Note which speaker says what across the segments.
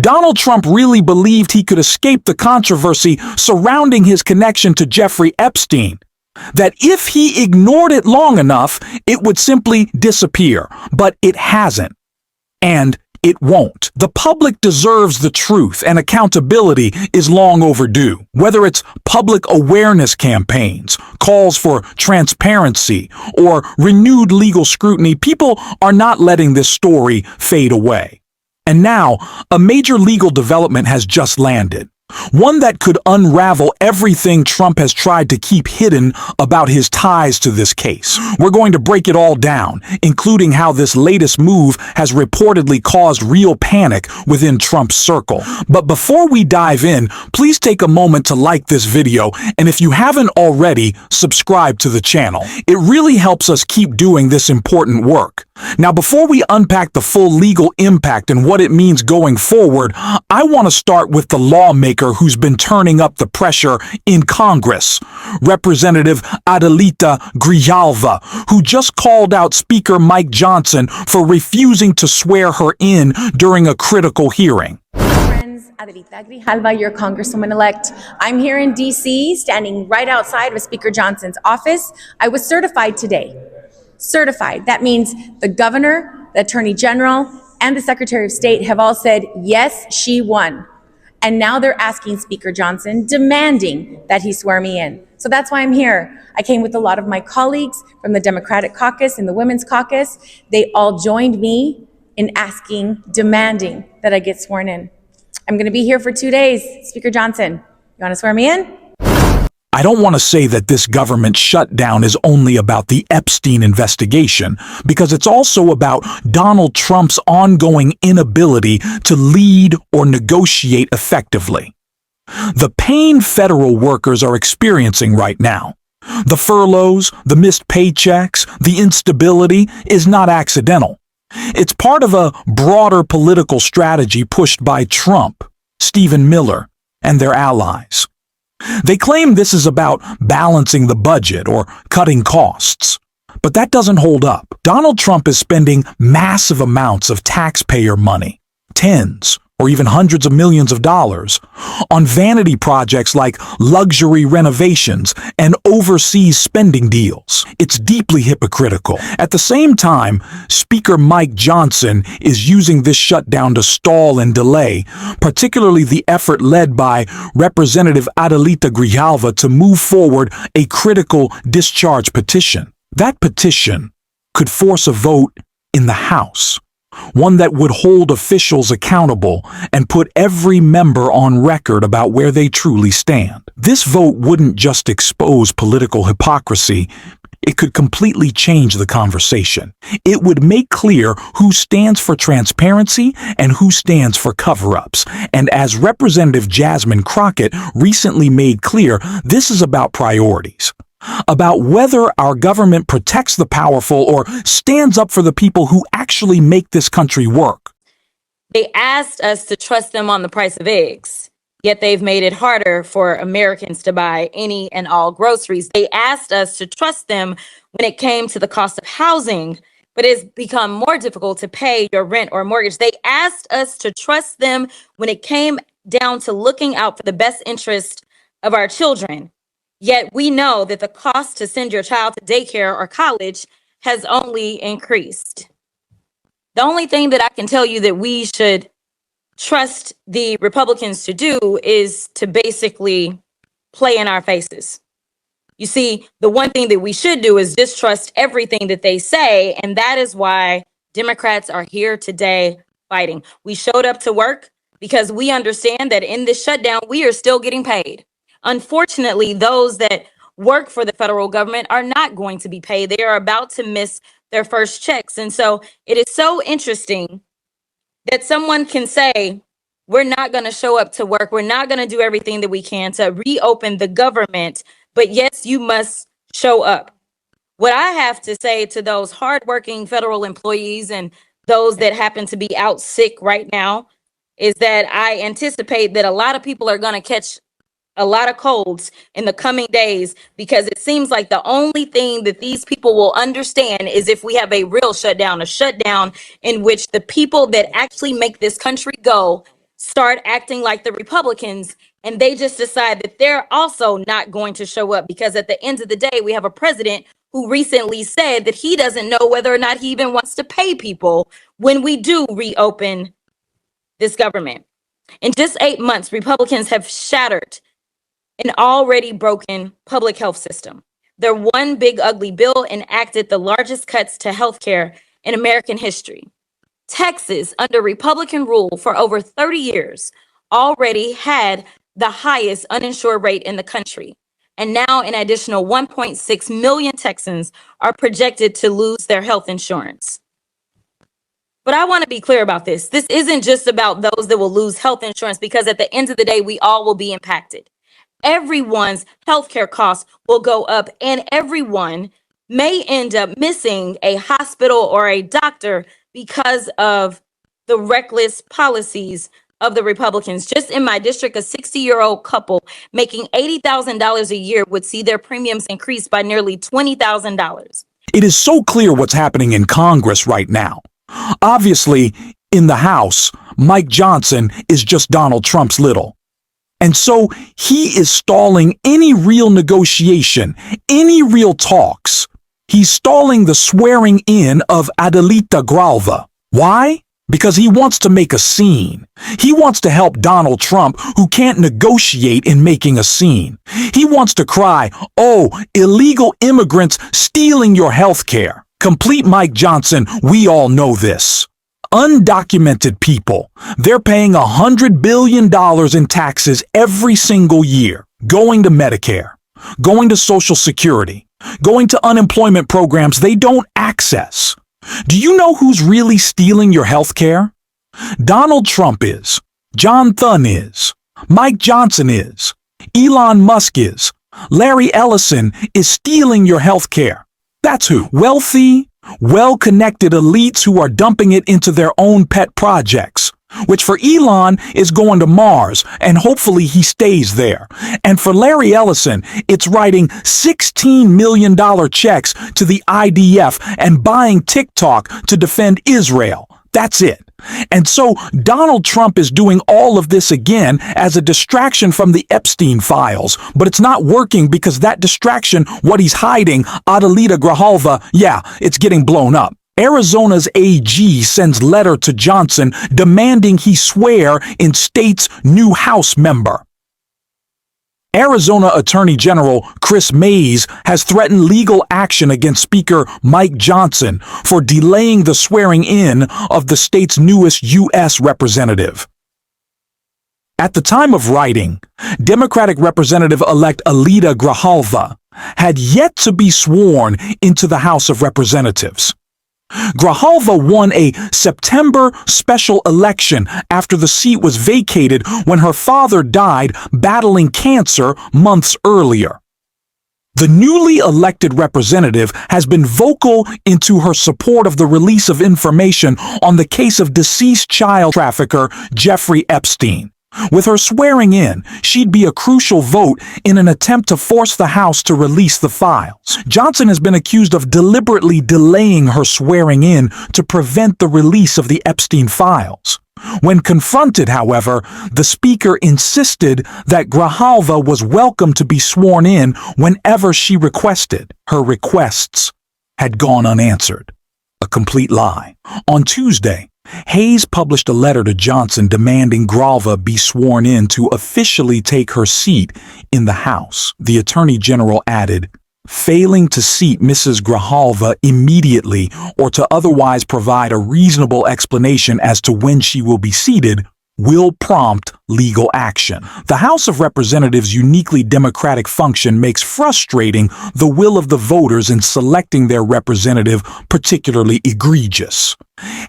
Speaker 1: Donald Trump really believed he could escape the controversy surrounding his connection to Jeffrey Epstein. That if he ignored it long enough, it would simply disappear. But it hasn't. And it won't. The public deserves the truth, and accountability is long overdue. Whether it's public awareness campaigns, calls for transparency, or renewed legal scrutiny, people are not letting this story fade away. And now, a major legal development has just landed. One that could unravel everything Trump has tried to keep hidden about his ties to this case. We're going to break it all down, including how this latest move has reportedly caused real panic within Trump's circle. But before we dive in, please take a moment to like this video, and if you haven't already, subscribe to the channel. It really helps us keep doing this important work. Now, before we unpack the full legal impact and what it means going forward, I want to start with the lawmaker who's been turning up the pressure in Congress, Representative Adelita Grijalva, who just called out Speaker Mike Johnson for refusing to swear her in during a critical hearing.
Speaker 2: Friends, Adelita Grijalva, your Congresswoman-elect. I'm here in D.C., standing right outside of Speaker Johnson's office. I was certified today. Certified. That means the governor, the attorney general, and the secretary of state have all said, yes, she won. And now they're asking Speaker Johnson, demanding that he swear me in. So that's why I'm here. I came with a lot of my colleagues from the Democratic caucus and the Women's caucus. They all joined me in asking, demanding that I get sworn in. I'm going to be here for 2 days. Speaker Johnson, you want to swear me in?
Speaker 1: I don't want to say that this government shutdown is only about the Epstein investigation, because it's also about Donald Trump's ongoing inability to lead or negotiate effectively. The pain federal workers are experiencing right now, the furloughs, the missed paychecks, the instability, is not accidental. It's part of a broader political strategy pushed by Trump, Stephen Miller, and their allies. They claim this is about balancing the budget or cutting costs. But that doesn't hold up. Donald Trump is spending massive amounts of taxpayer money, tens or even hundreds of millions of dollars, on vanity projects like luxury renovations and overseas spending deals. It's deeply hypocritical. At the same time, Speaker Mike Johnson is using this shutdown to stall and delay, particularly the effort led by Representative Adelita Grijalva to move forward a critical discharge petition. That petition could force a vote in the House, one that would hold officials accountable and put every member on record about where they truly stand. This vote wouldn't just expose political hypocrisy, it could completely change the conversation. It would make clear who stands for transparency and who stands for cover-ups. And as Representative Jasmine Crockett recently made clear, this is about priorities. About whether our government protects the powerful or stands up for the people who actually make this country work.
Speaker 3: They asked us to trust them on the price of eggs, yet they've made it harder for Americans to buy any and all groceries. They asked us to trust them when it came to the cost of housing, but it's become more difficult to pay your rent or mortgage. They asked us to trust them when it came down to looking out for the best interest of our children. Yet we know that the cost to send your child to daycare or college has only increased. The only thing that I can tell you that we should trust the Republicans to do is to basically play in our faces. You see, the one thing that we should do is distrust everything that they say, and that is why Democrats are here today fighting. We showed up to work because we understand that in this shutdown, we are still getting paid. Unfortunately, those that work for the federal government are not going to be paid. They are about to miss their first checks. And so it is so interesting that someone can say, we're not going to show up to work. We're not going to do everything that we can to reopen the government. But yes, you must show up. What I have to say to those hardworking federal employees and those that happen to be out sick right now is that I anticipate that a lot of people are going to catch a lot of colds in the coming days, because it seems like the only thing that these people will understand is if we have a real shutdown, a shutdown in which the people that actually make this country go start acting like the Republicans, and they just decide that they're also not going to show up, because at the end of the day, we have a president who recently said that he doesn't know whether or not he even wants to pay people when we do reopen this government. In just 8 months, Republicans have shattered an already broken public health system. Their one big ugly bill enacted the largest cuts to healthcare in American history. Texas, under Republican rule for over 30 years, already had the highest uninsured rate in the country. And now an additional 1.6 million Texans are projected to lose their health insurance. But I want to be clear about this. This isn't just about those that will lose health insurance, because at the end of the day, we all will be impacted. Everyone's healthcare costs will go up, and everyone may end up missing a hospital or a doctor because of the reckless policies of the Republicans. Just in my district, a 60-year-old couple making $80,000 a year would see their premiums increase by nearly $20,000.
Speaker 1: It is so clear what's happening in Congress right now. Obviously, in the House, Mike Johnson is just Donald Trump's little. And so he is stalling any real negotiation, any real talks. He's stalling the swearing in of Adelita Gralva. Why? Because he wants to make a scene. He wants to help Donald Trump, who can't negotiate in making a scene. He wants to cry, "Oh, illegal immigrants stealing your health care." Complete Mike Johnson, we all know this. Undocumented people, they're paying $100 billion in taxes every single year, going to Medicare, going to Social Security, going to unemployment programs they don't access. Do you know who's really stealing your health care? Donald Trump is, John Thune is, Mike Johnson is, Elon Musk is, Larry Ellison is stealing your health care. That's who. Wealthy, well-connected elites who are dumping it into their own pet projects, which for Elon is going to Mars, and hopefully he stays there. And for Larry Ellison, it's writing $16 million checks to the IDF and buying TikTok to defend Israel. That's it. And so Donald Trump is doing all of this again as a distraction from the Epstein files. But it's not working, because that distraction, what he's hiding, Adelita Gralva, yeah, it's getting blown up. Arizona's AG sends letter to Johnson demanding he swear in state's new House member. Arizona Attorney General Chris Mays has threatened legal action against Speaker Mike Johnson for delaying the swearing in of the state's newest U.S. representative. At the time of writing, Democratic Representative-elect Adelita Gralva had yet to be sworn into the House of Representatives. Gralva won a September special election after the seat was vacated when her father died battling cancer months earlier. The newly elected representative has been vocal into her support of the release of information on the case of deceased child trafficker Jeffrey Epstein. With her swearing in, she'd be a crucial vote in an attempt to force the House to release the files. Johnson has been accused of deliberately delaying her swearing in to prevent the release of the Epstein files. When confronted, however, the Speaker insisted that Gralva was welcome to be sworn in whenever she requested. Her requests had gone unanswered. A complete lie. On Tuesday, Hayes published a letter to Johnson demanding Gralva be sworn in to officially take her seat in the House. The Attorney General added, "Failing to seat Mrs. Gralva immediately or to otherwise provide a reasonable explanation as to when she will be seated will prompt legal action." The House of Representatives' uniquely democratic function makes frustrating the will of the voters in selecting their representative particularly egregious.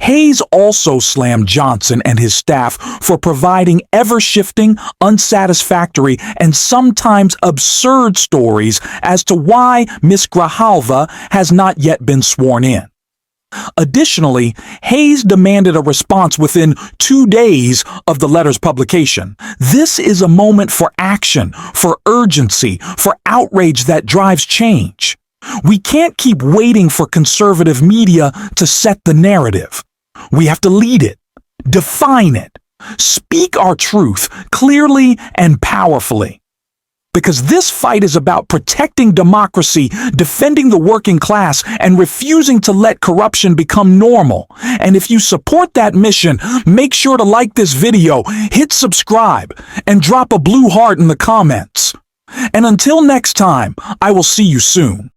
Speaker 1: Hayes also slammed Johnson and his staff for providing ever-shifting, unsatisfactory, and sometimes absurd stories as to why Ms. Gralva has not yet been sworn in. Additionally, Hayes demanded a response within 2 days of the letter's publication. This is a moment for action, for urgency, for outrage that drives change. We can't keep waiting for conservative media to set the narrative. We have to lead it, define it, Speak our truth clearly and powerfully. Because this fight is about protecting democracy, defending the working class, and refusing to let corruption become normal. And if you support that mission, make sure to like this video, hit subscribe, and drop a blue heart in the comments. And until next time, I will see you soon.